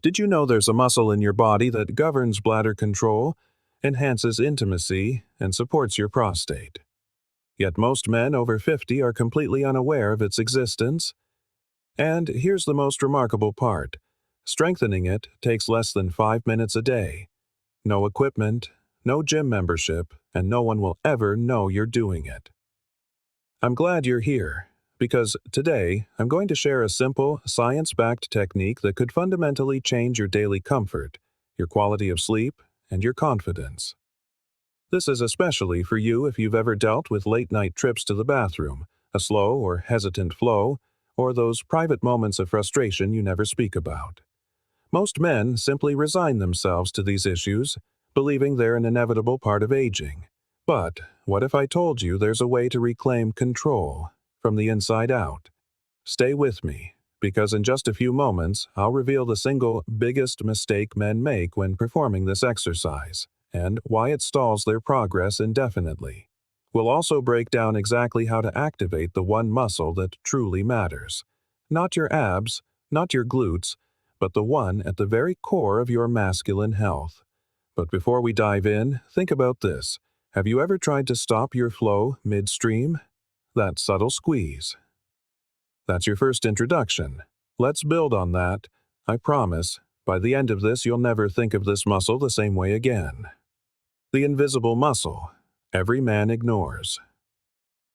Did you know there's a muscle in your body that governs bladder control, enhances intimacy, and supports your prostate? Yet most men over 50 are completely unaware of its existence. And here's the most remarkable part. Strengthening it takes less than 5 minutes a day. No equipment, no gym membership, and no one will ever know you're doing it. I'm glad you're here, because today I'm going to share a simple, science-backed technique that could fundamentally change your daily comfort, your quality of sleep, and your confidence. This is especially for you if you've ever dealt with late-night trips to the bathroom, a slow or hesitant flow, or those private moments of frustration you never speak about. Most men simply resign themselves to these issues, believing they're an inevitable part of aging. But what if I told you there's a way to reclaim control from the inside out? Stay with me, because in just a few moments, I'll reveal the single biggest mistake men make when performing this exercise, and why it stalls their progress indefinitely. We'll also break down exactly how to activate the one muscle that truly matters. Not your abs, not your glutes, but the one at the very core of your masculine health. But before we dive in, think about this. Have you ever tried to stop your flow midstream? That subtle squeeze. That's your first introduction. Let's build on that. I promise, by the end of this you'll never think of this muscle the same way again. The invisible muscle every man ignores.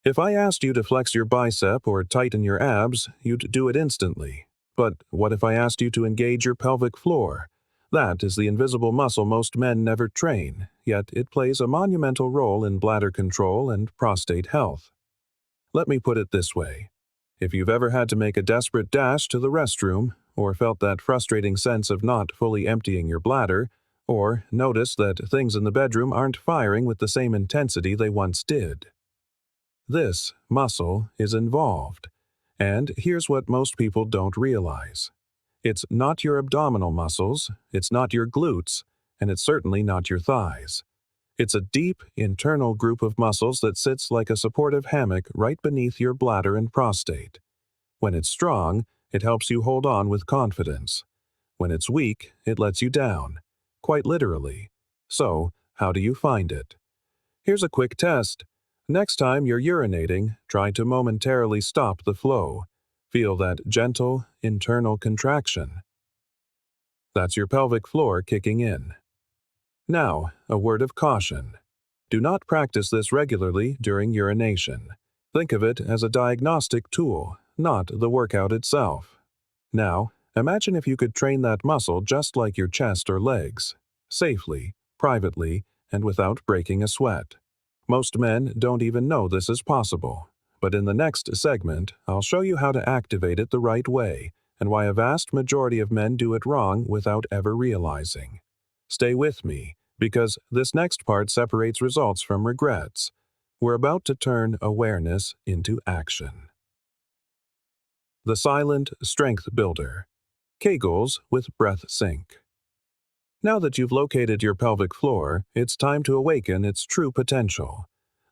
If I asked you to flex your bicep or tighten your abs, you'd do it instantly. But what if I asked you to engage your pelvic floor? That is the invisible muscle most men never train, yet it plays a monumental role in bladder control and prostate health. Let me put it this way. If you've ever had to make a desperate dash to the restroom, or felt that frustrating sense of not fully emptying your bladder, or noticed that things in the bedroom aren't firing with the same intensity they once did, this muscle is involved. And here's what most people don't realize. It's not your abdominal muscles, it's not your glutes, and it's certainly not your thighs. It's a deep, internal group of muscles that sits like a supportive hammock right beneath your bladder and prostate. When it's strong, it helps you hold on with confidence. When it's weak, it lets you down, quite literally. So, how do you find it? Here's a quick test. Next time you're urinating, try to momentarily stop the flow. Feel that gentle, internal contraction. That's your pelvic floor kicking in. Now, a word of caution. Do not practice this regularly during urination. Think of it as a diagnostic tool, not the workout itself. Now, imagine if you could train that muscle just like your chest or legs, safely, privately, and without breaking a sweat. Most men don't even know this is possible, but in the next segment, I'll show you how to activate it the right way and why a vast majority of men do it wrong without ever realizing. Stay with me, because this next part separates results from regrets. We're about to turn awareness into action. The silent strength builder. Kegels with breath sync. Now that you've located your pelvic floor, it's time to awaken its true potential.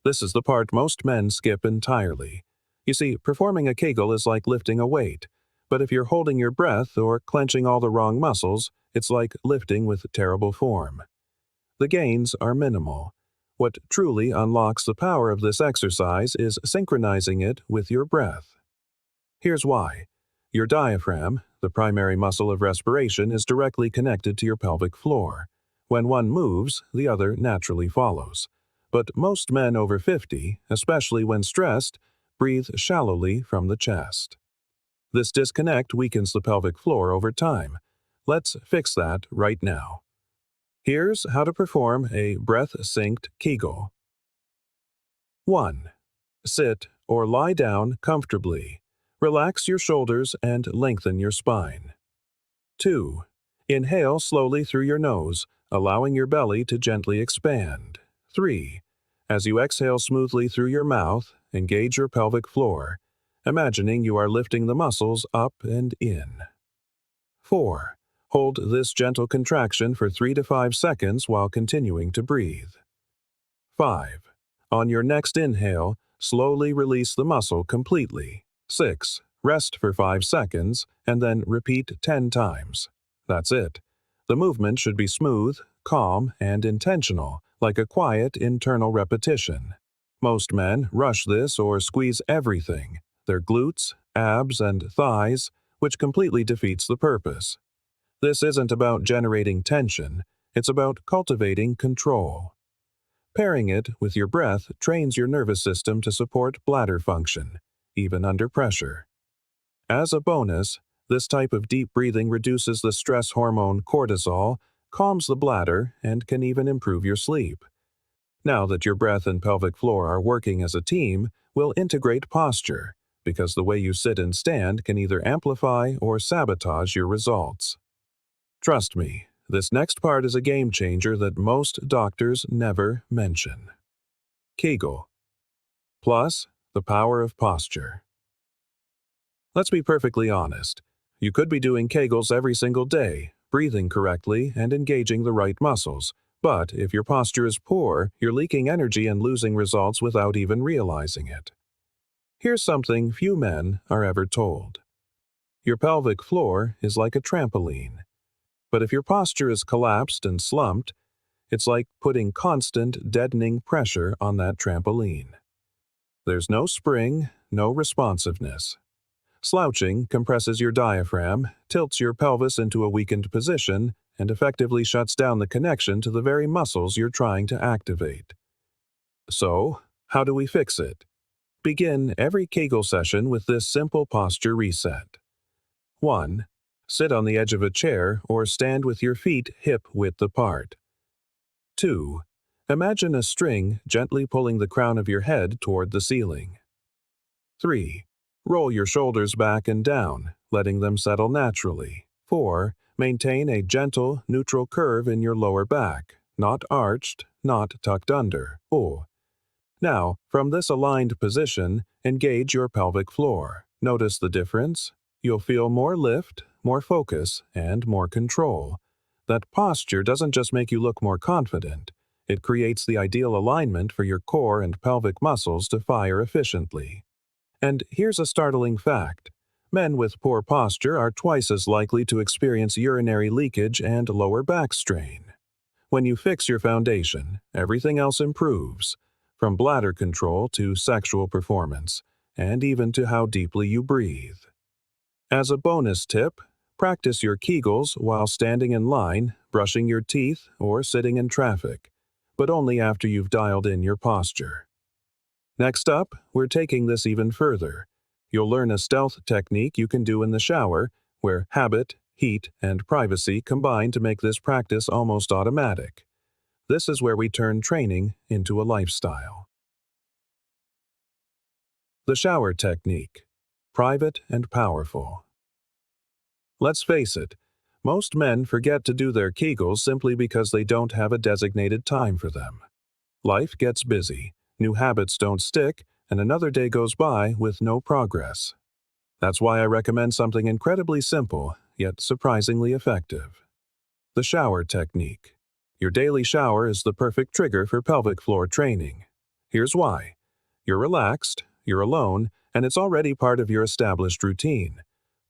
This is the part most men skip entirely. You see, performing a Kegel is like lifting a weight, but if you're holding your breath or clenching all the wrong muscles, it's like lifting with terrible form. The gains are minimal. What truly unlocks the power of this exercise is synchronizing it with your breath. Here's why. Your diaphragm, the primary muscle of respiration, is directly connected to your pelvic floor. When one moves, the other naturally follows. But most men over 50, especially when stressed, breathe shallowly from the chest. This disconnect weakens the pelvic floor over time. Let's fix that right now. Here's how to perform a breath-synced Kegel. 1. Sit or lie down comfortably. Relax your shoulders and lengthen your spine. 2. Inhale slowly through your nose, allowing your belly to gently expand. 3. As you exhale smoothly through your mouth, engage your pelvic floor, imagining you are lifting the muscles up and in. 4. Hold this gentle contraction for 3 to 5 seconds while continuing to breathe. 5. On your next inhale, slowly release the muscle completely. 6. Rest for 5 seconds, and then repeat 10 times. That's it. The movement should be smooth, calm, and intentional, like a quiet internal repetition. Most men rush this or squeeze everything, their glutes, abs, and thighs, which completely defeats the purpose. This isn't about generating tension, it's about cultivating control. Pairing it with your breath trains your nervous system to support bladder function, even under pressure. As a bonus, this type of deep breathing reduces the stress hormone cortisol, calms the bladder, and can even improve your sleep. Now that your breath and pelvic floor are working as a team, we'll integrate posture, because the way you sit and stand can either amplify or sabotage your results. Trust me, this next part is a game changer that most doctors never mention. Kegel. Plus, the power of posture. Let's be perfectly honest. You could be doing Kegels every single day, breathing correctly and engaging the right muscles. But if your posture is poor, you're leaking energy and losing results without even realizing it. Here's something few men are ever told. Your pelvic floor is like a trampoline. But if your posture is collapsed and slumped, it's like putting constant, deadening pressure on that trampoline. There's no spring, no responsiveness. Slouching compresses your diaphragm, tilts your pelvis into a weakened position, and effectively shuts down the connection to the very muscles you're trying to activate. So, how do we fix it? Begin every Kegel session with this simple posture reset. 1. Sit on the edge of a chair or stand with your feet hip-width apart. 2. Imagine a string gently pulling the crown of your head toward the ceiling. 3. Roll your shoulders back and down, letting them settle naturally. 4. Maintain a gentle, neutral curve in your lower back, not arched, not tucked under. Now, from this aligned position, engage your pelvic floor. Notice the difference? You'll feel more lift, more focus, and more control. That posture doesn't just make you look more confident. It creates the ideal alignment for your core and pelvic muscles to fire efficiently. And here's a startling fact. Men with poor posture are twice as likely to experience urinary leakage and lower back strain. When you fix your foundation, everything else improves, from bladder control to sexual performance, and even to how deeply you breathe. As a bonus tip, practice your Kegels while standing in line, brushing your teeth, or sitting in traffic, but only after you've dialed in your posture. Next up, we're taking this even further. You'll learn a stealth technique you can do in the shower, where habit, heat, and privacy combine to make this practice almost automatic. This is where we turn training into a lifestyle. The shower technique. Private and powerful. Let's face it, most men forget to do their Kegels simply because they don't have a designated time for them. Life gets busy, new habits don't stick, and another day goes by with no progress. That's why I recommend something incredibly simple, yet surprisingly effective. The shower technique. Your daily shower is the perfect trigger for pelvic floor training. Here's why. You're relaxed, you're alone, and it's already part of your established routine.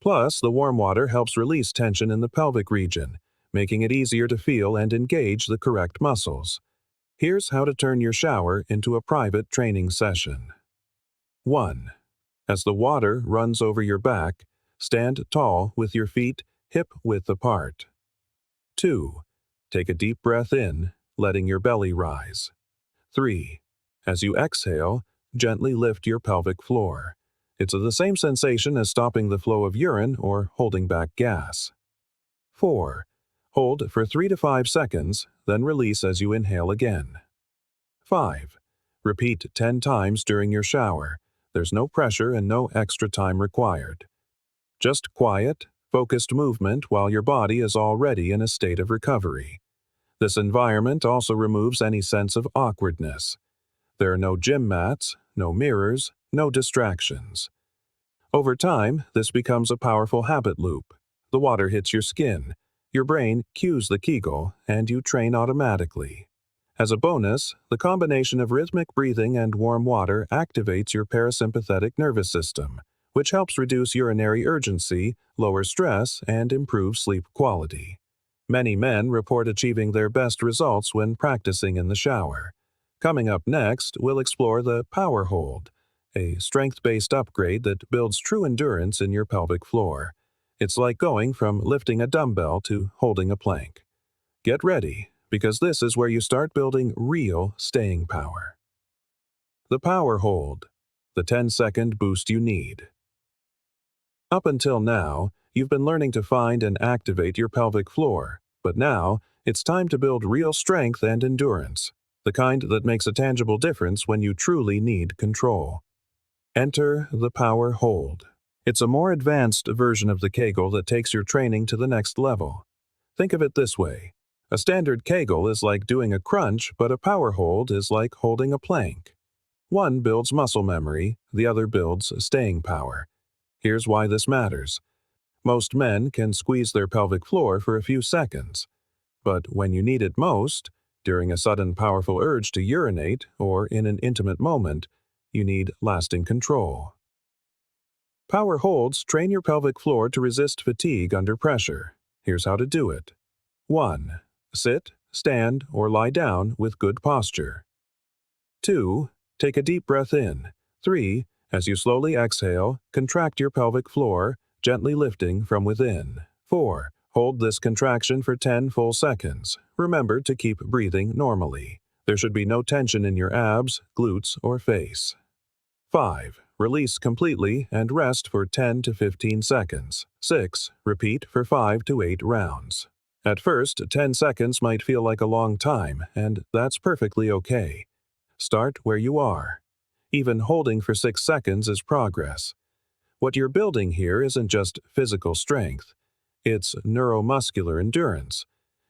Plus, the warm water helps release tension in the pelvic region, making it easier to feel and engage the correct muscles. Here's how to turn your shower into a private training session. 1. As the water runs over your back, stand tall with your feet hip-width apart. 2. Take a deep breath in, letting your belly rise. 3. As you exhale, gently lift your pelvic floor. It's the same sensation as stopping the flow of urine or holding back gas. 4. Hold for 3 to 5 seconds, then release as you inhale again. 5. Repeat 10 times during your shower. There's no pressure and no extra time required. Just quiet, focused movement while your body is already in a state of recovery. This environment also removes any sense of awkwardness. There are no gym mats, no mirrors, no distractions. Over time, this becomes a powerful habit loop. The water hits your skin, your brain cues the Kegel, and you train automatically. As a bonus, the combination of rhythmic breathing and warm water activates your parasympathetic nervous system, which helps reduce urinary urgency, lower stress, and improve sleep quality. Many men report achieving their best results when practicing in the shower. Coming up next, we'll explore the Power Hold, a strength-based upgrade that builds true endurance in your pelvic floor. It's like going from lifting a dumbbell to holding a plank. Get ready, because this is where you start building real staying power. The Power Hold, the 10-second boost you need. Up until now, you've been learning to find and activate your pelvic floor, but now it's time to build real strength and endurance, the kind that makes a tangible difference when you truly need control. Enter the Power Hold. It's a more advanced version of the Kegel that takes your training to the next level. Think of it this way. A standard Kegel is like doing a crunch, but a Power Hold is like holding a plank. One builds muscle memory, the other builds staying power. Here's why this matters. Most men can squeeze their pelvic floor for a few seconds. But when you need it most, during a sudden powerful urge to urinate or in an intimate moment, you need lasting control. Power holds train your pelvic floor to resist fatigue under pressure. Here's how to do it. 1. Sit, stand, or lie down with good posture. 2. Take a deep breath in. 3. As you slowly exhale, contract your pelvic floor, gently lifting from within. 4. Hold this contraction for 10 full seconds. Remember to keep breathing normally. There should be no tension in your abs, glutes, or face. 5. Release completely and rest for 10 to 15 seconds. 6. Repeat for 5 to 8 rounds. At first, 10 seconds might feel like a long time, and that's perfectly okay. Start where you are. Even holding for 6 seconds is progress. What you're building here isn't just physical strength. It's neuromuscular endurance.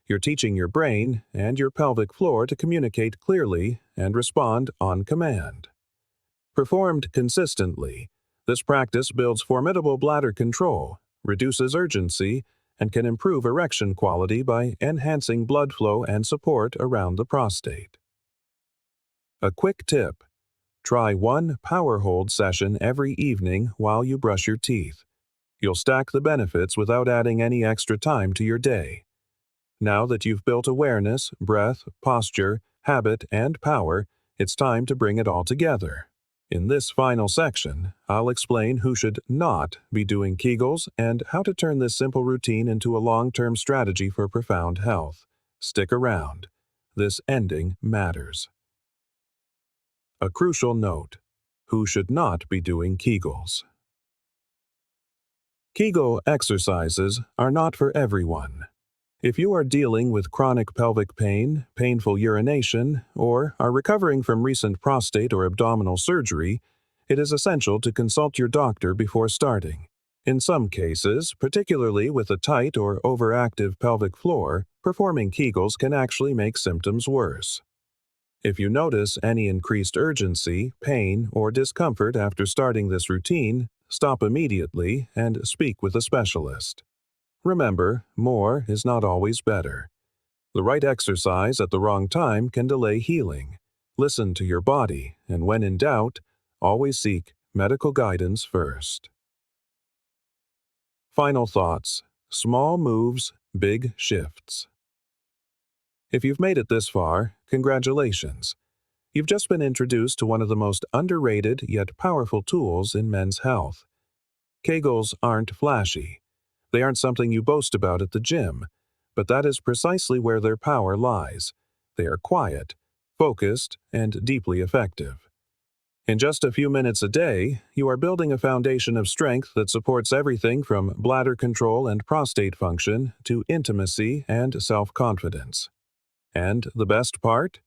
You're teaching your brain and your pelvic floor to communicate clearly and respond on command. Performed consistently, this practice builds formidable bladder control, reduces urgency, and can improve erection quality by enhancing blood flow and support around the prostate. A quick tip. Try one Power Hold session every evening while you brush your teeth. You'll stack the benefits without adding any extra time to your day. Now that you've built awareness, breath, posture, habit, and power, it's time to bring it all together. In this final section, I'll explain who should not be doing Kegels and how to turn this simple routine into a long-term strategy for profound health. Stick around. This ending matters. A crucial note: who should not be doing Kegels? Kegel exercises are not for everyone. If you are dealing with chronic pelvic pain, painful urination, or are recovering from recent prostate or abdominal surgery, it is essential to consult your doctor before starting. In some cases, particularly with a tight or overactive pelvic floor, performing Kegels can actually make symptoms worse. If you notice any increased urgency, pain, or discomfort after starting this routine, stop immediately and speak with a specialist. Remember, more is not always better. The right exercise at the wrong time can delay healing. Listen to your body, and when in doubt, always seek medical guidance first. Final thoughts: small moves, big shifts. If you've made it this far, congratulations. You've just been introduced to one of the most underrated yet powerful tools in men's health. Kegels aren't flashy. They aren't something you boast about at the gym, but that is precisely where their power lies. They are quiet, focused, and deeply effective. In just a few minutes a day, you are building a foundation of strength that supports everything from bladder control and prostate function to intimacy and self-confidence. And the best part?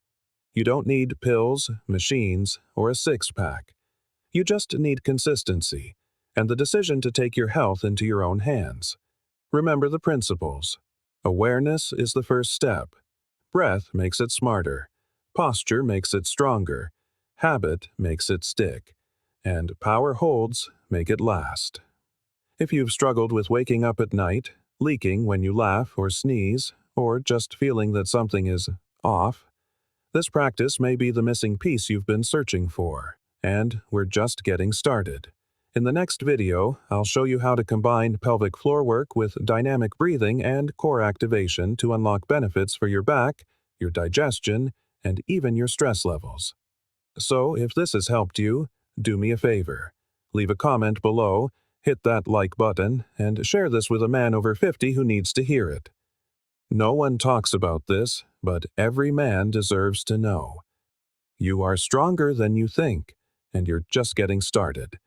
You don't need pills, machines, or a six-pack. You just need consistency and the decision to take your health into your own hands. Remember the principles. Awareness is the first step. Breath makes it smarter. Posture makes it stronger. Habit makes it stick. And power holds make it last. If you've struggled with waking up at night, leaking when you laugh or sneeze, or just feeling that something is off, this practice may be the missing piece you've been searching for, and we're just getting started. In the next video, I'll show you how to combine pelvic floor work with dynamic breathing and core activation to unlock benefits for your back, your digestion, and even your stress levels. So, if this has helped you, do me a favor. Leave a comment below, hit that like button, and share this with a man over 50 who needs to hear it. No one talks about this, but every man deserves to know. You are stronger than you think, and you're just getting started.